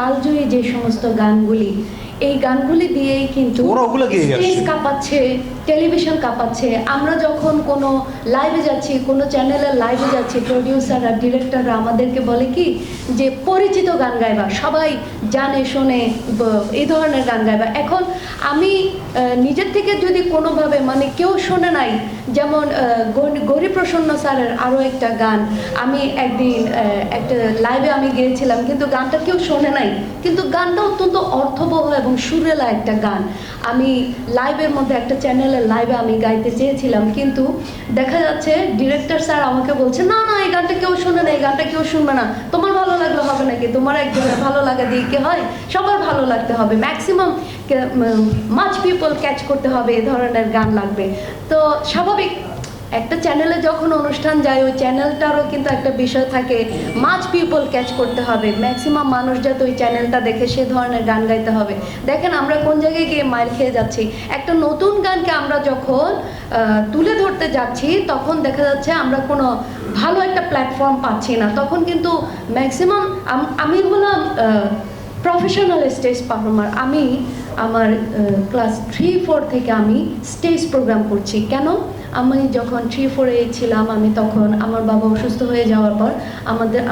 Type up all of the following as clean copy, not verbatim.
কালজয়ী যে সমস্ত গানগুলি, এই গানগুলি দিয়েই কিন্তু স্টেজ কাঁপাচ্ছে, টেলিভিশন কাঁপাচ্ছে। আমরা যখন কোনো লাইভে যাচ্ছি, কোনো চ্যানেলের লাইভে যাচ্ছি, প্রডিউসাররা, ডিরেক্টররা আমাদেরকে বলে কি যে পরিচিত গান গাইবা, সবাই জানে শোনে এই ধরনের গান গাইবা। এখন আমি নিজের থেকে যদি কোনোভাবে মানে কেউ শোনে নাই, যেমন গৌরীপ্রসন্ন স্যারের আরও একটা গান আমি একদিন একটা লাইভে আমি গিয়েছিলাম, কিন্তু গানটা কেউ শোনে নাই, কিন্তু গানটা অত্যন্ত অর্থবহ এবং সুরেলা একটা গান। আমি লাইভের মধ্যে একটা চ্যানেলের লাইভে আমি গাইতে চেয়েছিলাম, কিন্তু দেখা যাচ্ছে ডিরেক্টর স্যার আমাকে বলছে না না এই গানটা কেউ শুনে না, এই গানটা কেউ শুনবে না, তোমার ভালো লাগলে হবে নাকি, তোমার একজনের ভালো লাগা দিয়ে কি হয়, সবার ভালো লাগতে হবে, ম্যাক্সিমাম মাচ পিপল ক্যাচ করতে হবে, এ ধরনের গান লাগবে। তো স্বাভাবিক একটা চ্যানেলে যখন অনুষ্ঠান যায় ওই চ্যানেলটারও কিন্তু একটা বিষয় থাকে, মাচ পিপল ক্যাচ করতে হবে, ম্যাক্সিমাম মানুষ যাতে ওই চ্যানেলটা দেখে সে ধরনের গান গাইতে হবে। দেখেন আমরা কোন জায়গায় গিয়ে মাইর খেয়ে যাচ্ছি। একটা নতুন গানকে আমরা যখন তুলে ধরতে যাচ্ছি তখন দেখা যাচ্ছে আমরা কোনো ভালো একটা প্ল্যাটফর্ম পাচ্ছি না। তখন কিন্তু ম্যাক্সিমাম আমি হলাম প্রফেশনাল স্টেজ পারফর্মার। আমি আমার ক্লাস 3-4 থেকে আমি স্টেজ প্রোগ্রাম করছি। কেন? আমি যখন 3-4-এ ছিলাম, আমি তখন আমার বাবা অসুস্থ হয়ে যাওয়ার পর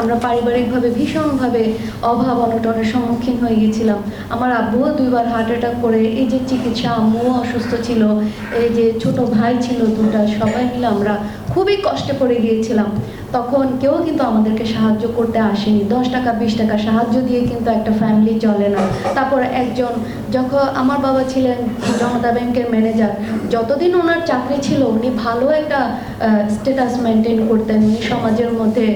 আমরা পারিবারিকভাবে ভীষণভাবে অভাব অনটনের সম্মুখীন হয়ে গেছিলাম। আমার আব্বুও 2বার হার্ট অ্যাটাক করে, এই যে চিকিৎসা, আম্মুও অসুস্থ ছিল, এই যে ছোট ভাই ছিল 2টা, সবাই মিলে আমরা খুবই কষ্টে পড়ে গিয়েছিলাম। তখন কেউ কিন্তু আমাদেরকে সাহায্য করতে আসেনি। 10 টাকা 20 টাকা সাহায্য দিয়ে কিন্তু একটা ফ্যামিলি চলে না। তারপর একজন, যখন আমার বাবা ছিলেন জনতা ব্যাংকের ম্যানেজার, যতদিন ওনার চাকরি ছিল উনি ভালো একটা স্ট্যাটাস মেনটেন করতেন, উনি সমাজের মধ্যে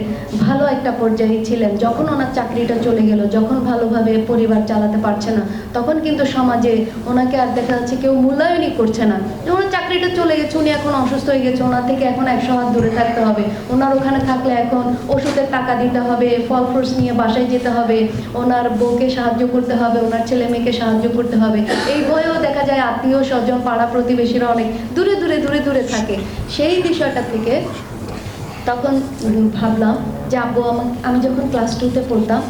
ভালো একটা পর্যায়ে ছিলেন। যখন ওনার চাকরিটা চলে গেল, যখন ভালোভাবে পরিবার চালাতে পারছে না, তখন কিন্তু সমাজে ওনাকে আর দেখা যাচ্ছে কেউ মূল্যায়নই করছে না। ওনার চাকরিটা চলে গেছে, উনি এখন অসুস্থ হয়ে গেছে, ওনার থেকে এখন 100 হাত দূরে থাকতে হবে। ওনার ওখানে থাকলে এখন ওষুধের টাকা দিতে হবে, ফল ফ্রুটস নিয়ে বাসায় যেতে হবে, ওনার বউকে সাহায্য করতে হবে, ওনার ছেলে মেয়েকে সাহায্য করতে হবে। এই ভয়েও দেখা যায় আত্মীয় স্বজন পাড়া প্রতিবেশীরা অনেক দূরে দূরে দূরে দূরে থাকে। সেই বিষয়টা থেকে তখন ভাবলাম যে আব্বু আমি যখন ক্লাস 2-তে পড়তাম